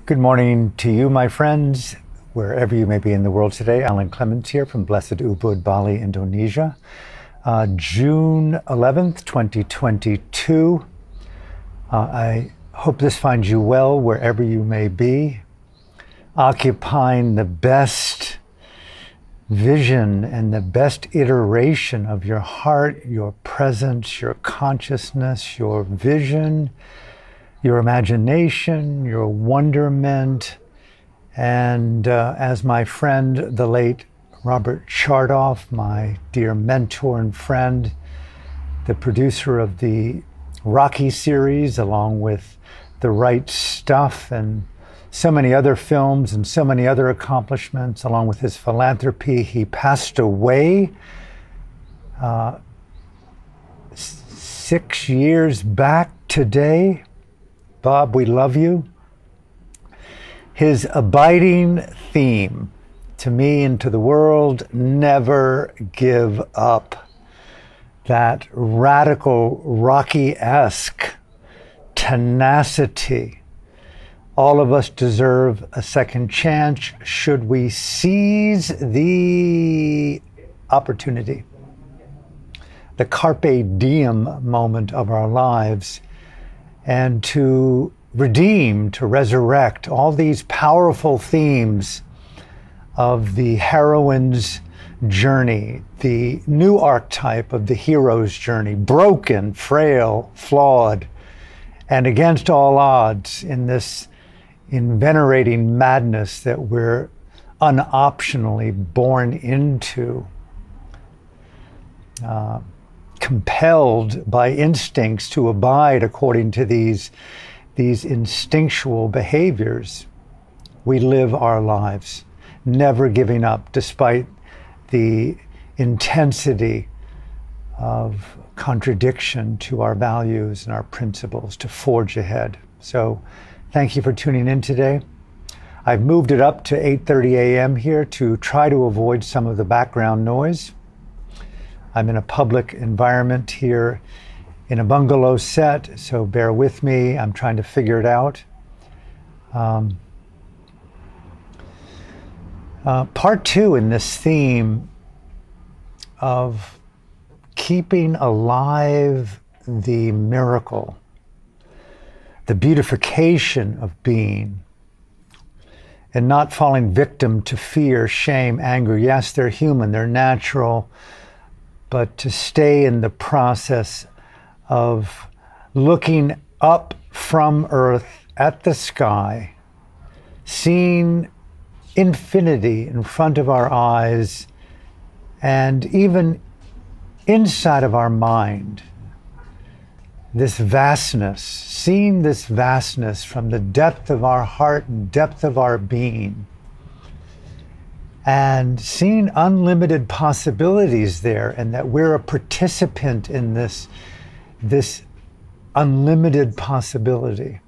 Good morning to you, my friends, wherever you may be in the world today. Alan Clements here from Blessed Ubud, Bali, Indonesia. June 11th, 2022. I hope this finds you well wherever you may be, occupying the best vision and the best iteration of your heart, your presence, your consciousness, your vision, your imagination, your wonderment. And as my friend, the late Robert Chardoff, my dear mentor and friend, the producer of the Rocky series, along with The Right Stuff and so many other films and so many other accomplishments, along with his philanthropy, he passed away 6 years back today. Bob, we love you. His abiding theme to me and to the world: never give up. That radical, Rocky-esque tenacity. All of us deserve a second chance should we seize the opportunity. The carpe diem moment of our lives, and to redeem, to resurrect all these powerful themes of the heroine's journey, the new archetype of the hero's journey, broken, frail, flawed, and against all odds in this invenerating madness that we're unoptionally born into. Compelled by instincts to abide according to these instinctual behaviors, we live our lives, never giving up despite the intensity of contradiction to our values and our principles, to forge ahead. So thank you for tuning in today. I've moved it up to 8:30 a.m. here to try to avoid some of the background noise. I'm in a public environment here in a bungalow set, so bear with me. I'm trying to figure it out. Part two in this theme of keeping alive the miracle, the beautification of being, and not falling victim to fear, shame, anger. Yes, they're human, they're natural, but to stay in the process of looking up from earth at the sky, seeing infinity in front of our eyes, and even inside of our mind, this vastness, seeing this vastness from the depth of our heart and depth of our being, and seeing unlimited possibilities there, and that we're a participant in this unlimited possibility.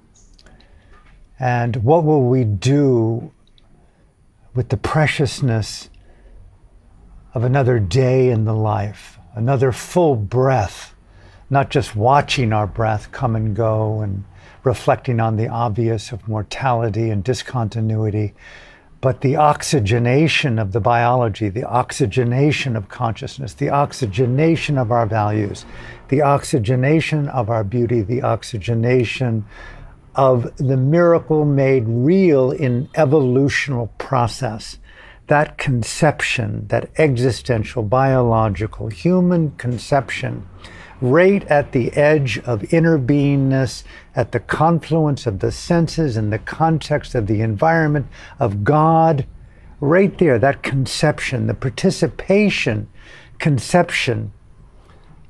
And what will we do with the preciousness of another day in the life, another full breath, not just watching our breath come and go and reflecting on the obvious of mortality and discontinuity, but the oxygenation of the biology, the oxygenation of consciousness, the oxygenation of our values, the oxygenation of our beauty, the oxygenation of the miracle made real in evolutional process. That conception, that existential, biological, human conception, right at the edge of inner beingness, at the confluence of the senses and the context of the environment of God, right there, that conception, the participation conception,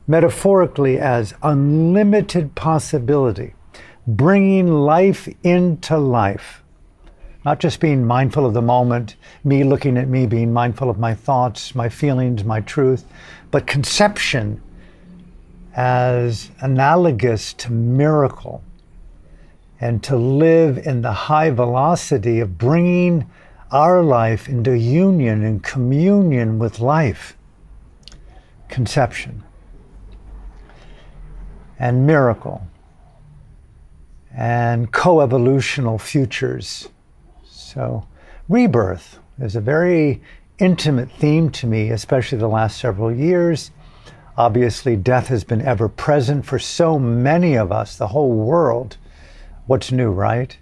metaphorically as unlimited possibility, bringing life into life, not just being mindful of the moment, me looking at me, being mindful of my thoughts, my feelings, my truth, but conception as analogous to miracle, and to live in the high velocity of bringing our life into union and communion with life. Conception and miracle and coevolutional futures So rebirth is a very intimate theme to me, especially the last several years. Obviously, death has been ever present for so many of us, the whole world. What's new, right?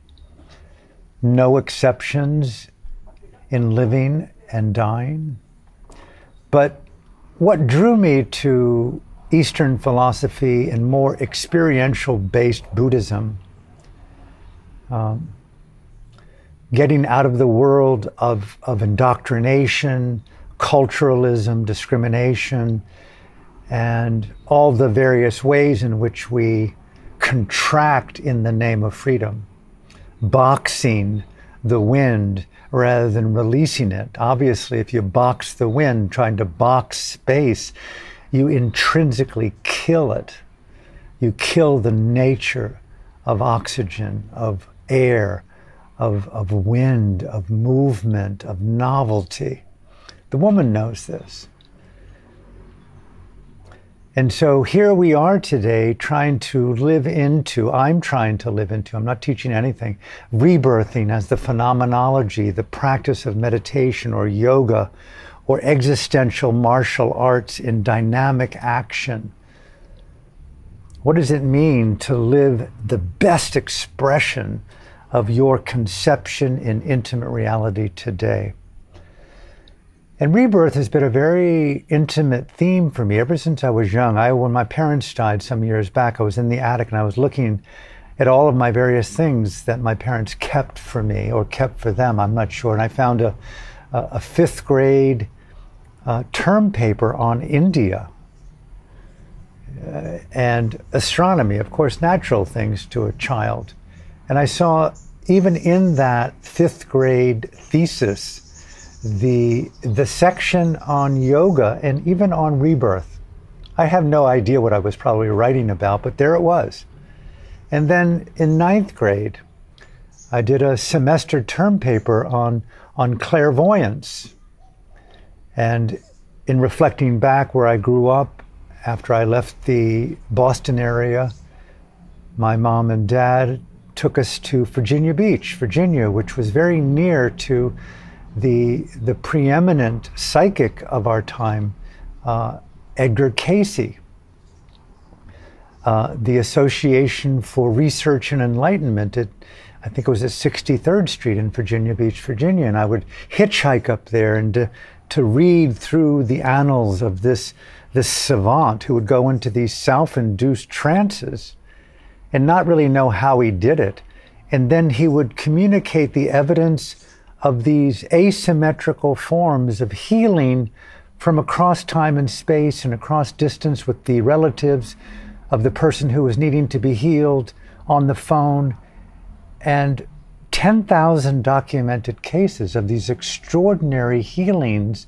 No exceptions in living and dying. But what drew me to Eastern philosophy and more experiential-based Buddhism, getting out of the world of indoctrination, culturalism, discrimination, and all the various ways in which we contract in the name of freedom, boxing the wind rather than releasing it. Obviously, if you box the wind, trying to box space, you intrinsically kill it. You kill the nature of oxygen, of air, of wind, of movement, of novelty. The woman knows this. And so here we are today trying to live into, I'm not teaching anything, rebirthing as the phenomenology, the practice of meditation or yoga or existential martial arts in dynamic action. What does it mean to live the best expression of your conception in intimate reality today? And rebirth has been a very intimate theme for me ever since I was young. When my parents died some years back, I was in the attic and I was looking at all of my various things that my parents kept for me or kept for them, I'm not sure. And I found a fifth grade term paper on India and astronomy, of course, natural things to a child. And I saw even in that fifth grade thesis, the section on yoga and even on rebirth. I have no idea what I was probably writing about, but there it was. And then in ninth grade, I did a semester term paper on clairvoyance. And in reflecting back where I grew up, after I left the Boston area, my mom and dad took us to Virginia Beach, Virginia, which was very near to the preeminent psychic of our time, Edgar Cayce, the Association for Research and Enlightenment. I think it was at 63rd Street in Virginia Beach, Virginia, and I would hitchhike up there and to read through the annals of this savant who would go into these self-induced trances and not really know how he did it. And then he would communicate the evidence of these asymmetrical forms of healing from across time and space and across distance with the relatives of the person who was needing to be healed on the phone, and 10,000 documented cases of these extraordinary healings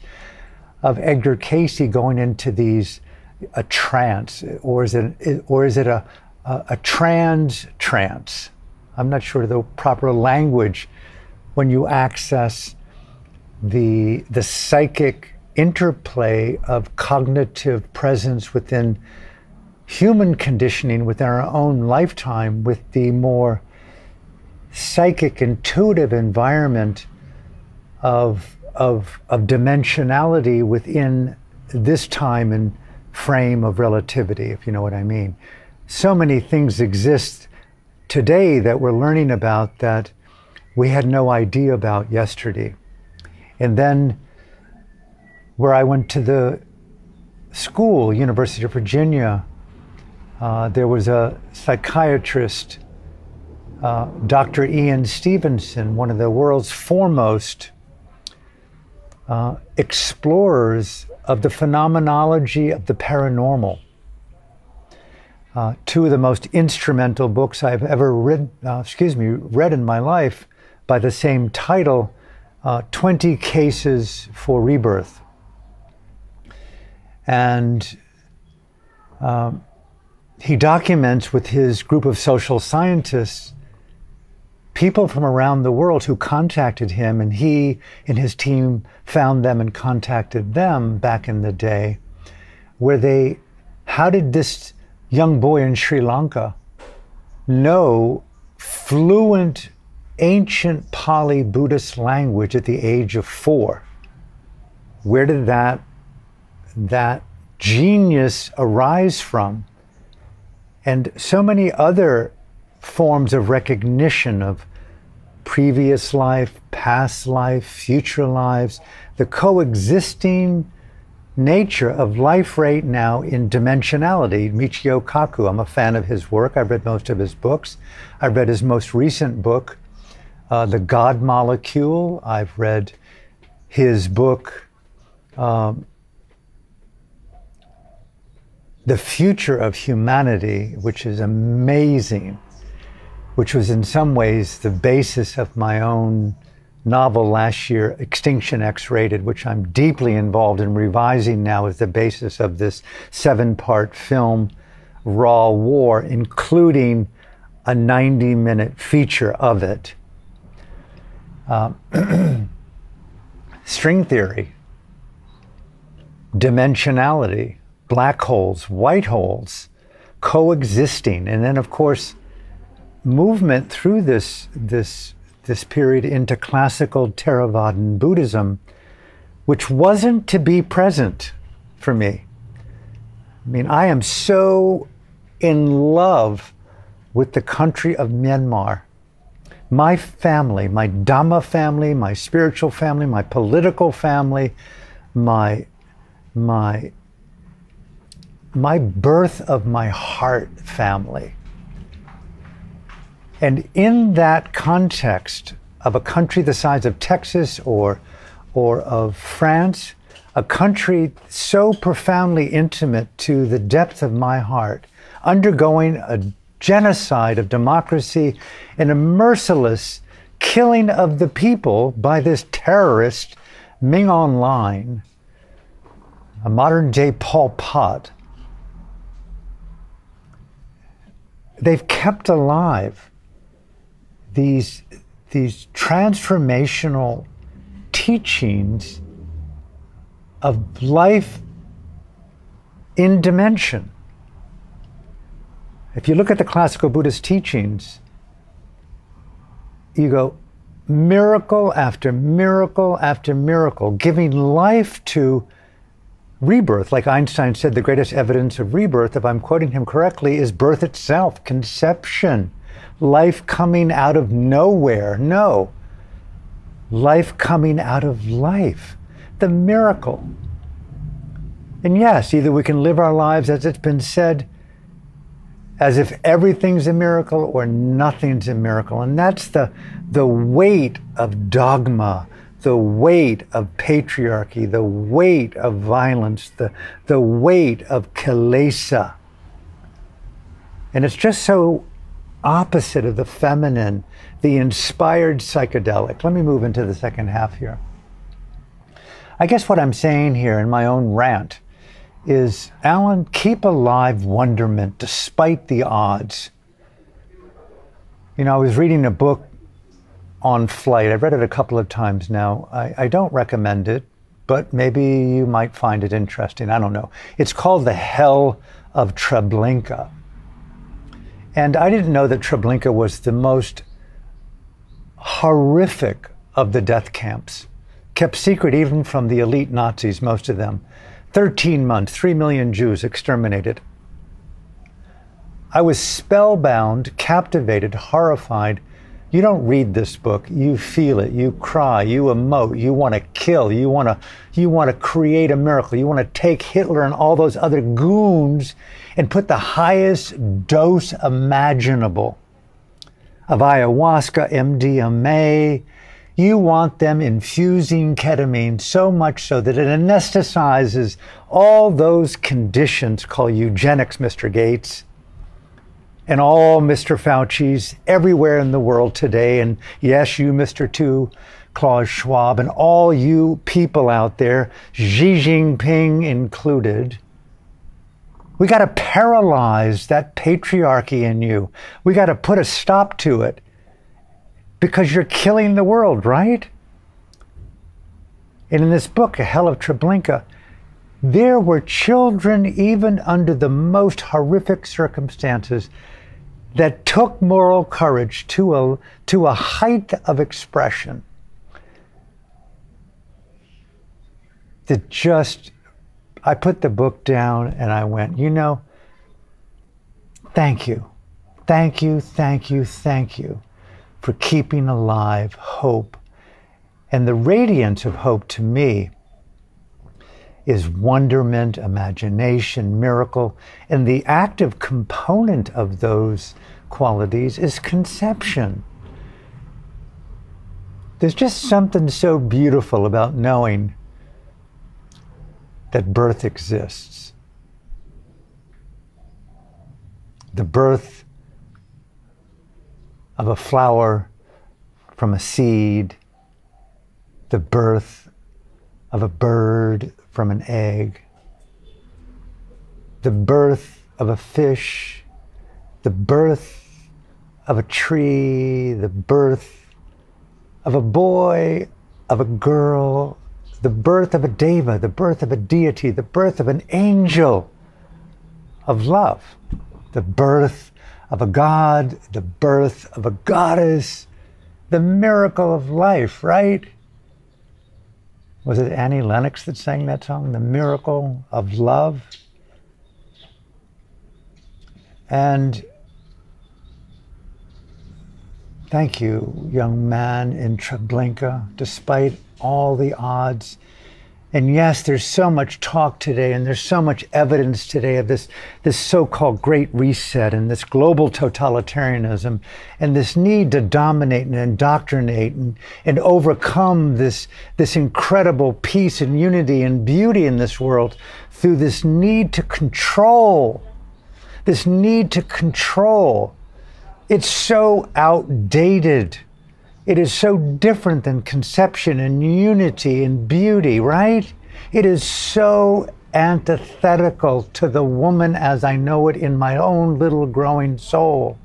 of Edgar Cayce going into these a trance, or is it a trance? I'm not sure the proper language when you access the psychic interplay of cognitive presence within human conditioning within our own lifetime with the more psychic intuitive environment of dimensionality within this time and frame of relativity, if you know what I mean. So many things exist today that we're learning about that we had no idea about yesterday. And then where I went to the school, University of Virginia, there was a psychiatrist, Dr. Ian Stevenson, one of the world's foremost explorers of the phenomenology of the paranormal. Two of the most instrumental books I've ever read in my life by the same title, 20 Cases for Rebirth. And he documents with his group of social scientists people from around the world who contacted him, and he and his team found them and contacted them back in the day, how did this young boy in Sri Lanka know fluent ancient Pali Buddhist language at the age of 4. Where did that genius arise from? And so many other forms of recognition of previous life, past life, future lives, the coexisting nature of life right now in dimensionality. Michio Kaku, I'm a fan of his work. I've read most of his books. I've read his most recent book, The God Molecule. I've read his book, The Future of Humanity, which is amazing, which was in some ways the basis of my own novel last year, Extinction X-Rated, which I'm deeply involved in revising now as the basis of this 7-part film, Raw War, including a 90-minute feature of it. String theory, dimensionality, black holes, white holes, coexisting, and then of course movement through this period into classical Theravadan Buddhism, which wasn't to be present for me. I mean, I am so in love with the country of Myanmar. My family, my Dhamma family, my spiritual family, my political family, my birth of my heart family. And in that context of a country the size of Texas or of France, a country so profoundly intimate to the depth of my heart, undergoing a genocide of democracy and a merciless killing of the people by this terrorist Ming Online, a modern-day Pol Pot, they've kept alive these transformational teachings of life in dimension. If you look at the classical Buddhist teachings, you go miracle after miracle after miracle, giving life to rebirth. Like Einstein said, the greatest evidence of rebirth, if I'm quoting him correctly, is birth itself, conception. Life coming out of nowhere. No. Life coming out of life. The miracle. And yes, either we can live our lives, as it's been said, as if everything's a miracle or nothing's a miracle. And that's the weight of dogma, the weight of patriarchy, the weight of violence, the weight of kilesa. And it's just so opposite of the feminine, the inspired psychedelic. Let me move into the second half here. I guess what I'm saying here in my own rant is, Alan, keep alive wonderment despite the odds. You know, I was reading a book on flight. I've read it a couple of times now. I don't recommend it, but maybe you might find it interesting. I don't know. It's called The Hell of Treblinka. And I didn't know that Treblinka was the most horrific of the death camps. Kept secret even from the elite Nazis, most of them. 13 months, 3 million Jews exterminated. I was spellbound, captivated, horrified. You don't read this book, you feel it, you cry, you emote, you want to kill, you want to create a miracle, you want to take Hitler and all those other goons and put the highest dose imaginable of ayahuasca, MDMA. You want them infusing ketamine so much so that it anesthetizes all those conditions called eugenics, Mr. Gates, and all Mr. Fauci's everywhere in the world today. And yes, you, Mr. 2, Klaus Schwab, and all you people out there, Xi Jinping included. We got to paralyze that patriarchy in you. We got to put a stop to it because you're killing the world, right? And in this book, A Hell of Treblinka, there were children, even under the most horrific circumstances, that took moral courage to a height of expression that just, I put the book down and I went, you know, thank you, thank you, thank you, thank you for keeping alive hope. And the radiance of hope to me is wonderment, imagination, miracle, and the active component of those qualities is conception. There's just something so beautiful about knowing that birth exists. The birth of a flower from a seed, the birth of a bird from an egg, the birth of a fish, the birth of a tree, the birth of a boy, of a girl, the birth of a deva, the birth of a deity, the birth of an angel of love, the birth of a god, the birth of a goddess, the miracle of life, right? Was it Annie Lennox that sang that song, The Miracle of Love? And thank you, young man in Treblinka, despite all the odds. And yes, there's so much talk today, and there's so much evidence today of this so-called Great Reset and this global totalitarianism and this need to dominate and indoctrinate and overcome this incredible peace and unity and beauty in this world through this need to control. This need to control. It's so outdated. It is so different than conception and unity and beauty, right? It is so antithetical to the woman as I know it in my own little growing soul.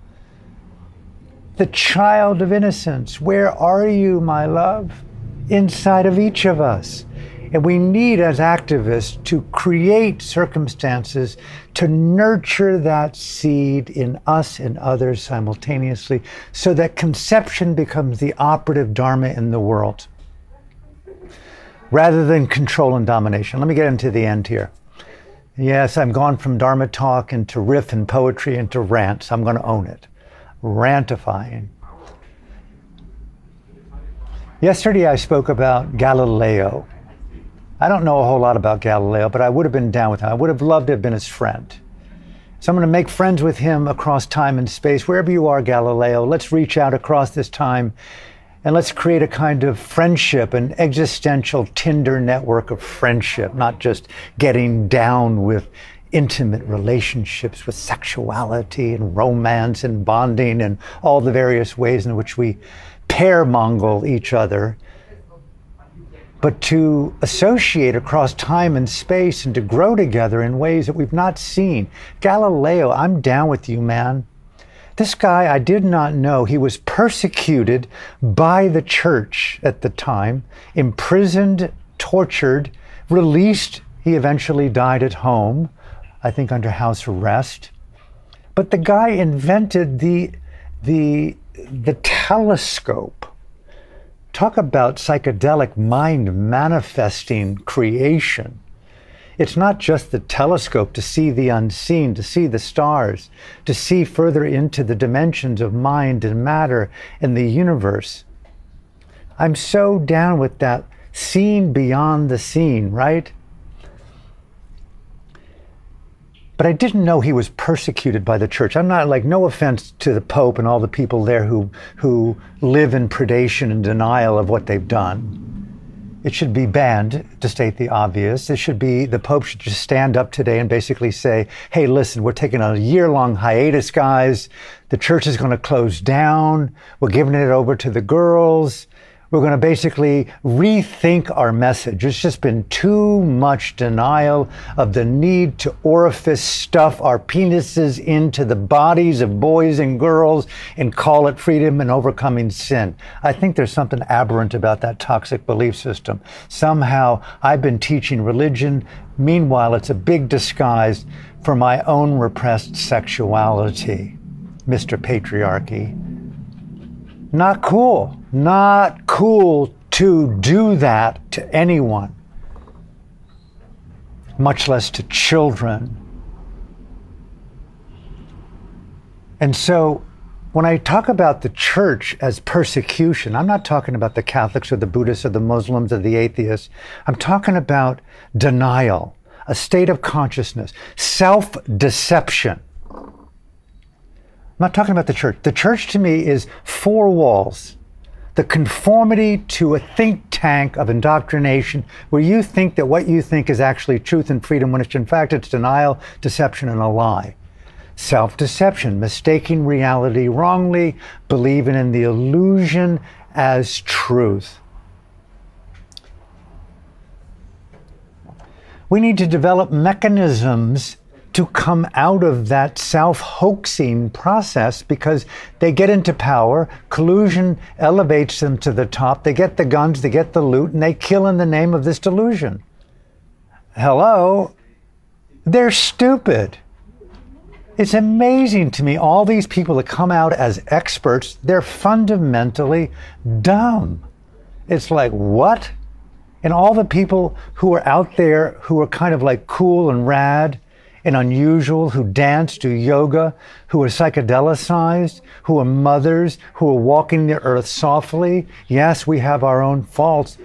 The child of innocence, where are you, my love? Inside of each of us. And we need, as activists, to create circumstances to nurture that seed in us and others simultaneously so that conception becomes the operative Dharma in the world, rather than control and domination. Let me get into the end here. Yes, I'm gone from Dharma talk into riff and poetry into rants. I'm going to own it. Rantifying. Yesterday I spoke about Galileo. I don't know a whole lot about Galileo, but I would have been down with him. I would have loved to have been his friend. So I'm going to make friends with him across time and space. Wherever you are, Galileo, let's reach out across this time and let's create a kind of friendship, an existential Tinder network of friendship, not just getting down with intimate relationships with sexuality and romance and bonding and all the various ways in which we pair-mongle each other, but to associate across time and space and to grow together in ways that we've not seen. Galileo, I'm down with you, man. This guy, I did not know. He was persecuted by the church at the time, imprisoned, tortured, released. He eventually died at home, I think under house arrest. But the guy invented the telescope. Talk about psychedelic mind manifesting creation. It's not just the telescope to see the unseen, to see the stars, to see further into the dimensions of mind and matter in the universe. I'm so down with that seeing beyond the seen, right? But I didn't know he was persecuted by the church. I'm not like, no offense to the Pope and all the people there who live in predation and denial of what they've done. It should be banned, to state the obvious. The Pope should just stand up today and basically say, hey, listen, we're taking a year-long hiatus, guys. The church is going to close down. We're giving it over to the girls. We're going to basically rethink our message. There's just been too much denial of the need to orifice stuff our penises into the bodies of boys and girls and call it freedom and overcoming sin. I think there's something aberrant about that toxic belief system. Somehow I've been teaching religion. Meanwhile, it's a big disguise for my own repressed sexuality. Mr. Patriarchy. Not cool. Not cool to do that to anyone, much less to children. And so when I talk about the church as persecution, I'm not talking about the Catholics or the Buddhists or the Muslims or the atheists. I'm talking about denial, a state of consciousness, self-deception. I'm not talking about the church. The church to me is four walls, the conformity to a think tank of indoctrination where you think that what you think is actually truth and freedom when it's in fact it's denial, deception, and a lie. Self-deception, mistaking reality wrongly, believing in the illusion as truth. We need to develop mechanisms to come out of that self-hoaxing process because they get into power, collusion elevates them to the top, they get the guns, they get the loot, and they kill in the name of this delusion. Hello? They're stupid. It's amazing to me, all these people that come out as experts, they're fundamentally dumb. It's like, what? And all the people who are out there who are kind of like cool and rad and unusual, who dance, do yoga, who are psychedelicized, who are mothers, who are walking the earth softly. Yes, we have our own faults,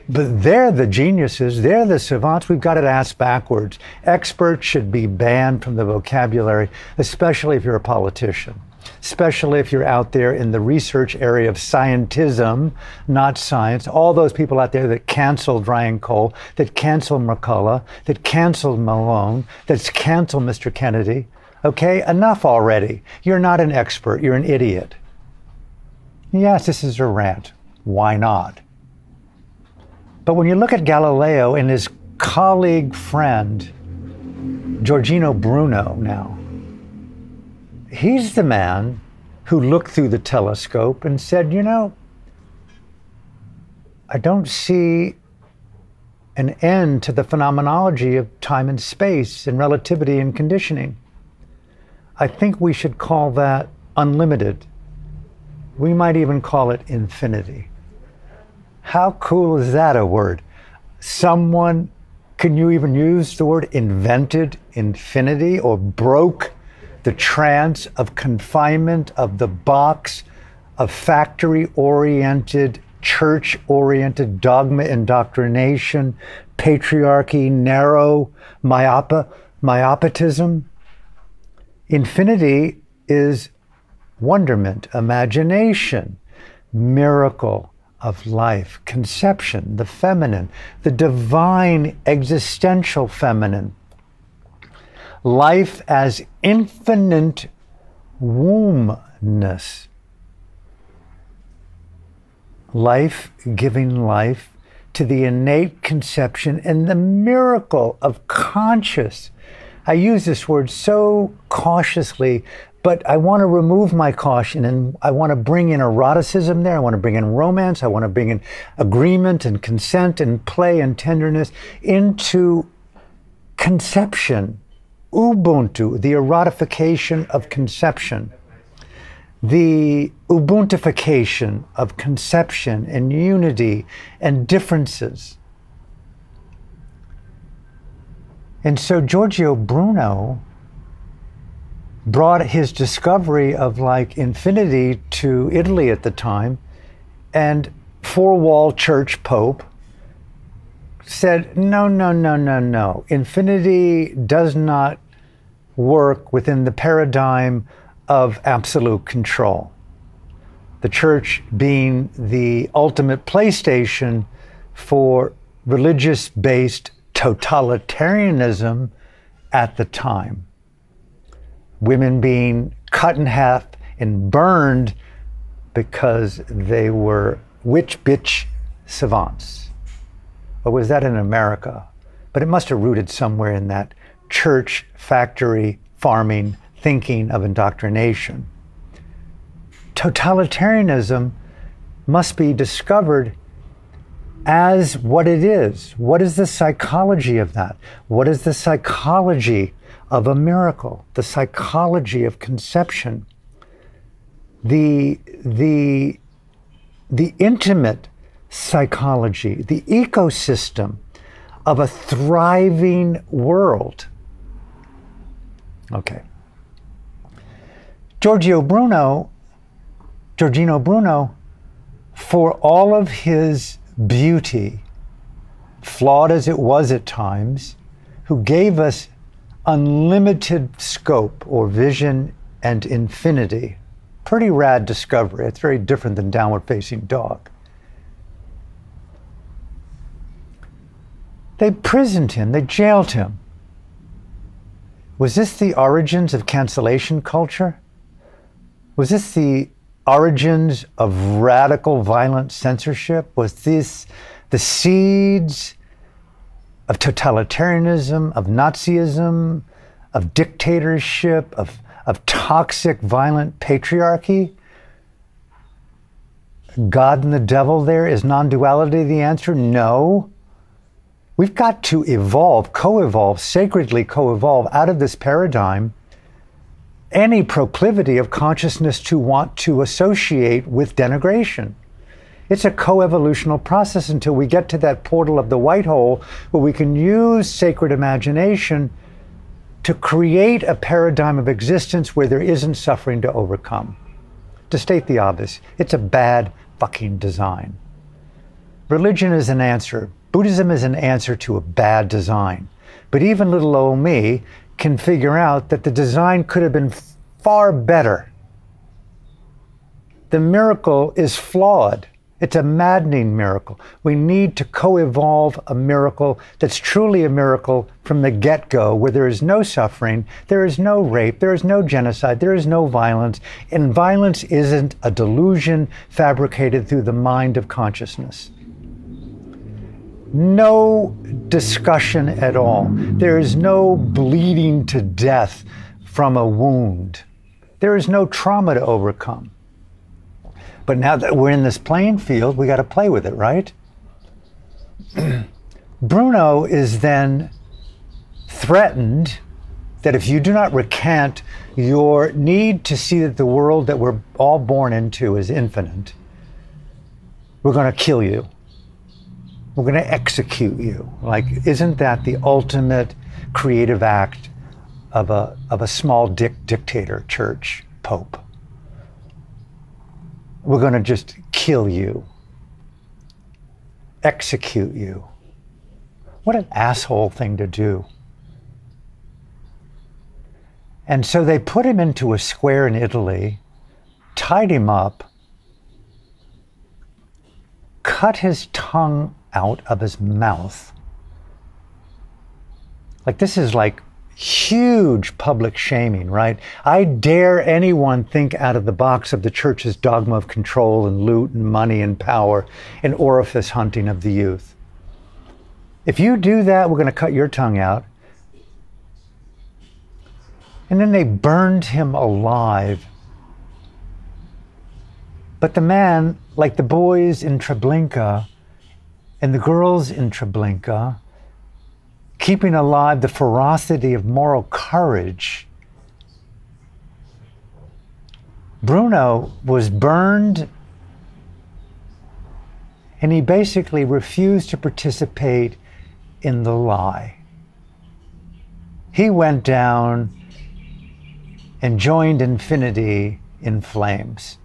but they're the geniuses, they're the savants. We've got it ass backwards. Experts should be banned from the vocabulary, especially if you're a politician, especially if you're out there in the research area of scientism, not science. All those people out there that canceled Ryan Cole, that canceled McCullough, that canceled Malone, that's canceled Mr. Kennedy. Okay, enough already. You're not an expert, you're an idiot. Yes, this is a rant. Why not? But when you look at Galileo and his colleague friend, Giorgino Bruno now, he's the man who looked through the telescope and said, you know, I don't see an end to the phenomenology of time and space and relativity and conditioning. I think we should call that unlimited. We might even call it infinity. How cool is that a word? Someone, can you even use the word invented infinity or broke the trance of confinement of the box of factory-oriented, church-oriented dogma indoctrination, patriarchy, narrow myopitism? Infinity is wonderment, imagination, miracle of life, conception, the feminine, the divine existential feminine. Life as infinite wombness. Life giving life to the innate conception and the miracle of conscious. I use this word so cautiously, but I want to remove my caution and I want to bring in eroticism there. I want to bring in romance. I want to bring in agreement and consent and play and tenderness into conception. Ubuntu, the erotification of conception. The Ubuntification of conception and unity and differences. And so Giorgio Bruno brought his discovery of like infinity to Italy at the time, and four-wall church pope said, no, no, no, no, no. Infinity does not work within the paradigm of absolute control. The church being the ultimate PlayStation for religious-based totalitarianism at the time. Women being cut in half and burned because they were witch bitch savants. Or was that in America? But it must have rooted somewhere in that church, factory, farming, thinking of indoctrination. Totalitarianism must be discovered as what it is. What is the psychology of that? What is the psychology of a miracle? The psychology of conception. the intimate psychology, the ecosystem of a thriving world. Okay. Giorgino Bruno, for all of his beauty, flawed as it was at times, who gave us unlimited scope or vision and infinity. Pretty rad discovery. It's very different than Downward Facing Dog. They imprisoned him, they jailed him. Was this the origins of cancellation culture? Was this the origins of radical violent censorship? Was this the seeds of totalitarianism, of Nazism, of dictatorship, of toxic violent patriarchy? God and the devil there? Is non-duality the answer? No. We've got to evolve, co-evolve, sacredly co-evolve out of this paradigm any proclivity of consciousness to want to associate with denigration. It's a co-evolutional process until we get to that portal of the white hole where we can use sacred imagination to create a paradigm of existence where there isn't suffering to overcome. To state the obvious, it's a bad fucking design. Religion is an answer. Buddhism is an answer to a bad design. But even little old me can figure out that the design could have been far better. The miracle is flawed. It's a maddening miracle. We need to co-evolve a miracle that's truly a miracle from the get-go, where there is no suffering, there is no rape, there is no genocide, there is no violence, and violence isn't a delusion fabricated through the mind of consciousness. No discussion at all. There is no bleeding to death from a wound. There is no trauma to overcome. But now that we're in this playing field, we got to play with it, right? Bruno is then threatened that if you do not recant your need to see that the world that we're all born into is infinite, we're going to kill you. We're going to execute you. Like, isn't that the ultimate creative act of a small dictator, church, pope? We're going to just kill you, execute you. What an asshole thing to do. And so they put him into a square in Italy, tied him up, cut his tongue out of his mouth. Like, this is like huge public shaming, right? I dare anyone think out of the box of the church's dogma of control and loot and money and power and orifice hunting of the youth. If you do that, we're going to cut your tongue out. And then they burned him alive. But the man, like the boys in Treblinka and the girls in Treblinka, keeping alive the ferocity of moral courage, Bruno was burned, and he basically refused to participate in the lie. He went down and joined infinity in flames.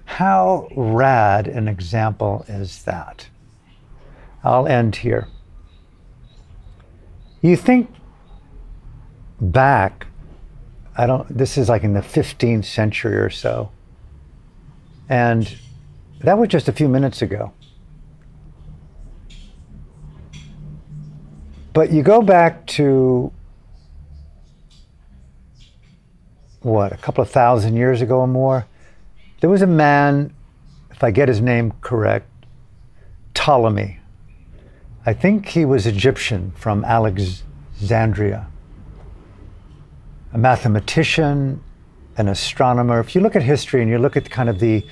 How rad an example is that? I'll end here. You think back, this is like in the 15th century or so, and that was just a few minutes ago. But you go back to, what, a couple of thousand years ago or more? There was a man, if I get his name correct, Ptolemy. I think he was Egyptian from Alexandria. A mathematician, an astronomer. If you look at history and you look at kind of the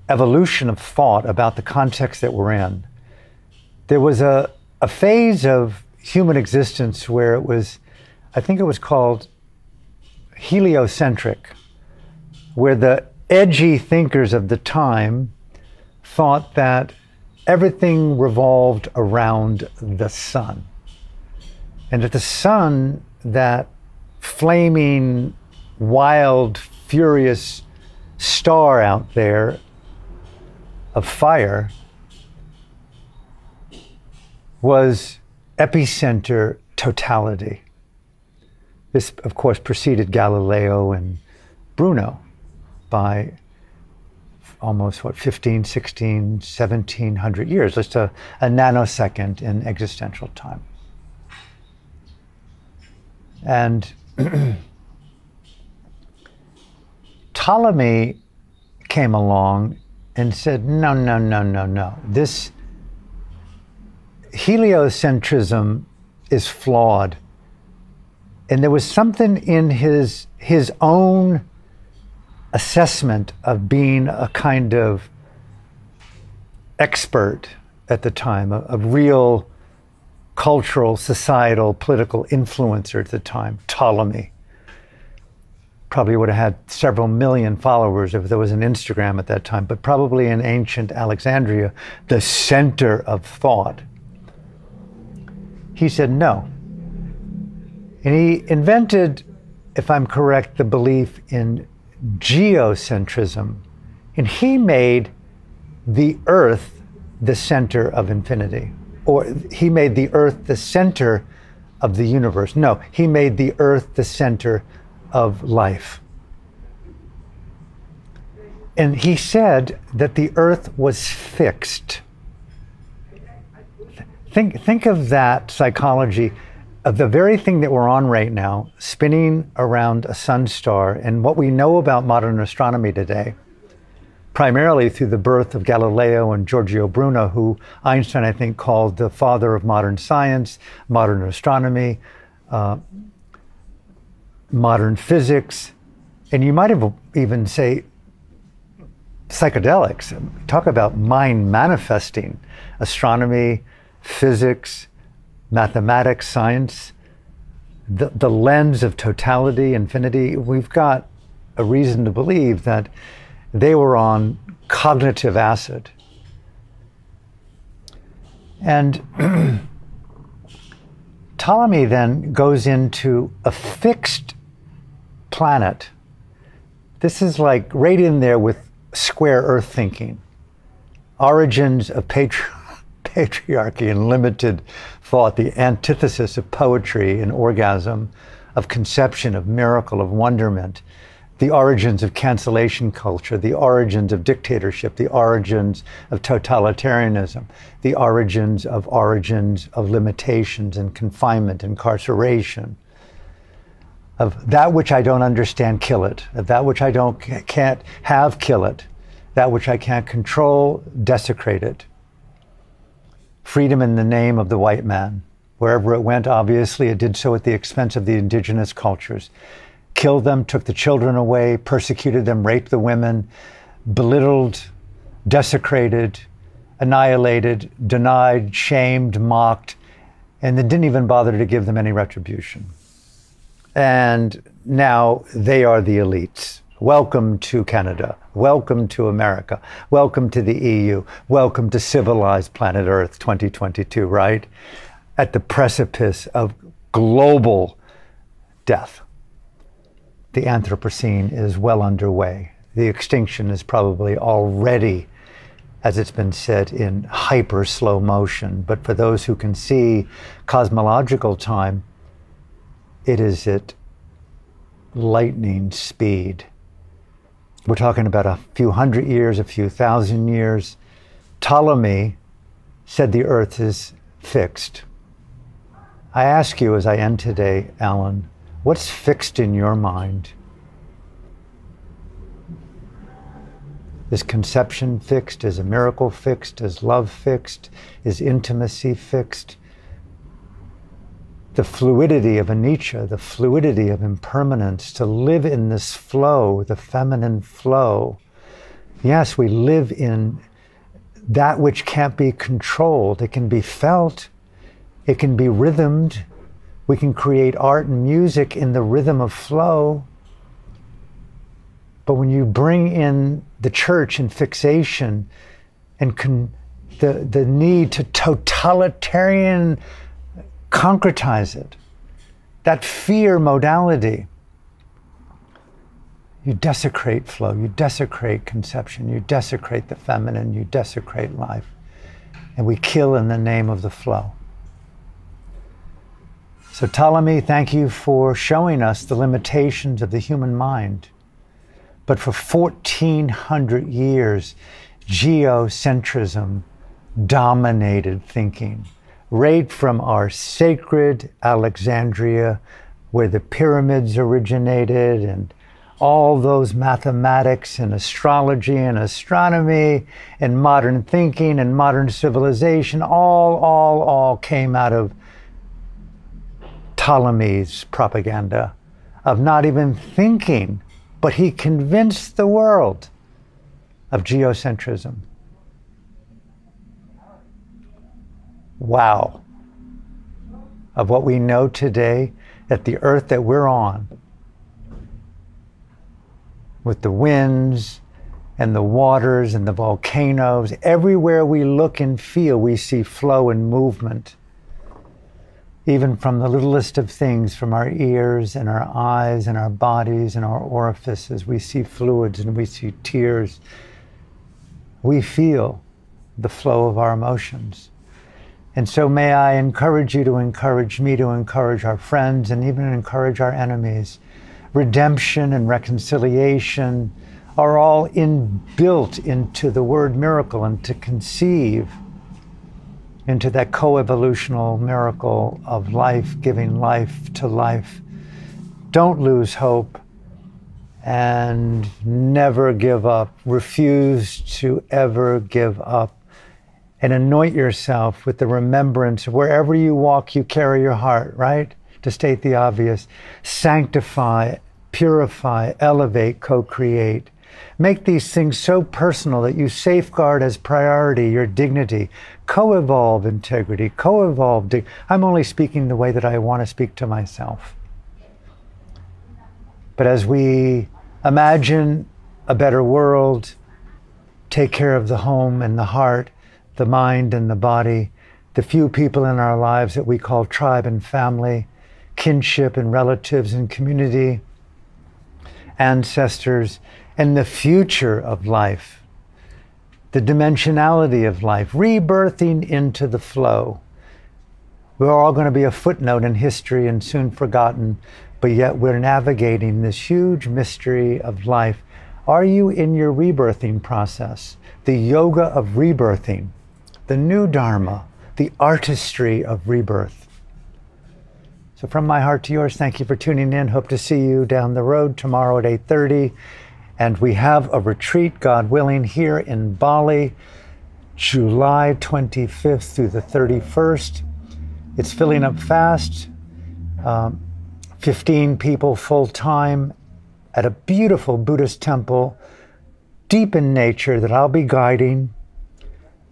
evolution of thought about the context that we're in, there was a phase of human existence where it was, I think it was called heliocentric, where the edgy thinkers of the time thought that everything revolved around the sun. And that the sun, that flaming, wild, furious star out there of fire, was epicenter totality. This, of course, preceded Galileo and Bruno by almost, 15, 16, 1700 years, just a nanosecond in existential time. And Ptolemy came along and said, no, no, no, no, no. This heliocentrism is flawed. And there was something in his own assessment of being a kind of expert at the time, a real cultural, societal, political influencer at the time, Ptolemy. Probably would have had several million followers if there was an Instagram at that time, but probably in ancient Alexandria, the center of thought. He said no. And he invented, if I'm correct, the belief in geocentrism. And he made the earth the center of infinity. Or he made the earth the center of the universe. No, he made the earth the center of life. And he said that the earth was fixed. Think of that psychology of the very thing that we're on right now, spinning around a sun star, and what we know about modern astronomy today, primarily through the birth of Galileo and Giorgio Bruno, who Einstein, I think, called the father of modern science, modern astronomy, modern physics, and you might have even say psychedelics. Talk about mind manifesting. Astronomy, physics, mathematics, science, the lens of totality, infinity. We've got a reason to believe that they were on cognitive acid. And Ptolemy then goes into a fixed planet. This is like right in there with square earth thinking. Origins of patriarchy and limited thought, the antithesis of poetry and orgasm, of conception, of miracle, of wonderment, the origins of cancellation culture, the origins of dictatorship, the origins of totalitarianism, the origins of limitations and confinement, incarceration, of that which I don't understand, kill it, of that which I can't have, kill it, that which I can't control, desecrate it. Freedom in the name of the white man. Wherever it went, obviously, it did so at the expense of the indigenous cultures. Killed them, took the children away, persecuted them, raped the women, belittled, desecrated, annihilated, denied, shamed, mocked, and then didn't even bother to give them any retribution. And now they are the elites. Welcome to Canada. Welcome to America. Welcome to the EU. Welcome to civilized planet Earth 2022, right? At the precipice of global death. The Anthropocene is well underway. The extinction is probably already, as it's been said, in hyper slow motion. But for those who can see cosmological time, it is at lightning speed. We're talking about a few hundred years, a few thousand years. Ptolemy said the earth is fixed. I ask you as I end today, Alan, what's fixed in your mind? Is conception fixed? Is a miracle fixed? Is love fixed? Is intimacy fixed? The fluidity of anicca, the fluidity of impermanence, to live in this flow, the feminine flow. Yes, we live in that which can't be controlled. It can be felt. It can be rhythmed. We can create art and music in the rhythm of flow. But when you bring in the church and fixation and the need to totalitarian concretize it, that fear modality, you desecrate flow, you desecrate conception, you desecrate the feminine, you desecrate life. And we kill in the name of the flow. So Ptolemy, thank you for showing us the limitations of the human mind. But for 1400 years, geocentrism dominated thinking. Right from our sacred Alexandria, where the pyramids originated, and all those mathematics and astrology and astronomy and modern thinking and modern civilization, all came out of Ptolemy's propaganda of not even thinking, but he convinced the world of geocentrism. Wow. Of what we know today, that the earth that we're on, with the winds and the waters and the volcanoes, everywhere we look and feel, we see flow and movement. Even from the littlest of things, from our ears and our eyes and our bodies and our orifices, we see fluids and we see tears. We feel the flow of our emotions. And so may I encourage you to encourage me, to encourage our friends, and even encourage our enemies. Redemption and reconciliation are all inbuilt into the word miracle, and to conceive into that coevolutional miracle of life, giving life to life. Don't lose hope and never give up. Refuse to ever give up. And anoint yourself with the remembrance. Wherever you walk, you carry your heart, right? To state the obvious. Sanctify, purify, elevate, co-create. Make these things so personal that you safeguard as priority your dignity. Co-evolve integrity, co-evolve. I'm only speaking the way that I want to speak to myself. But as we imagine a better world, take care of the home and the heart, the mind and the body, the few people in our lives that we call tribe and family, kinship and relatives and community, ancestors, and the future of life, the dimensionality of life, rebirthing into the flow. We're all going to be a footnote in history and soon forgotten, but yet we're navigating this huge mystery of life. Are you in your rebirthing process? The yoga of rebirthing, the new Dharma, the artistry of rebirth. So from my heart to yours, thank you for tuning in. Hope to see you down the road tomorrow at 8:30. And we have a retreat, God willing, here in Bali, July 25th through the 31st. It's filling up fast. 15 people full-time at a beautiful Buddhist temple, deep in nature, that I'll be guiding.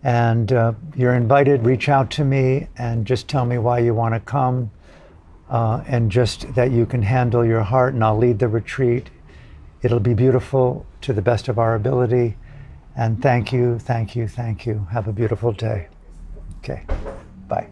And you're invited. Reach out to me and just tell me why you want to come, and just that you can handle your heart, and I'll lead the retreat. It'll be beautiful to the best of our ability. And thank you, thank you, thank you. Have a beautiful day. Okay, bye.